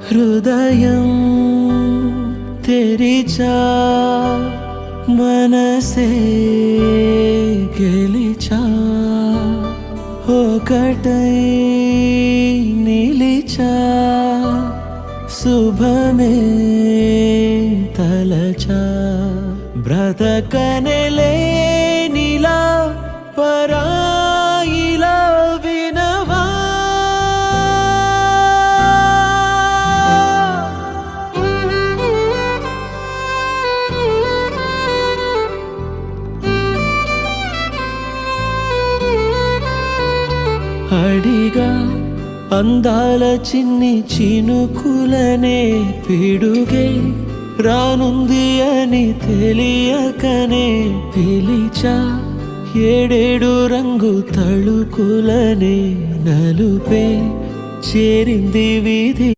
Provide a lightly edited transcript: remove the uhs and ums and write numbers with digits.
హృదయం తెరిచా మనసే గెలిచా ఒకటై నిలిచా శుభమే తలచా బ్రతకనెలేనిలా పరాయిలా వినవా అడిగా అందాల చిన్ని చినుకులనే పిడుగే రానుంది అని తెలియకనే పిలిచా ఏడేడు రంగు తళుకులనే నలుపే చేరింది వీధి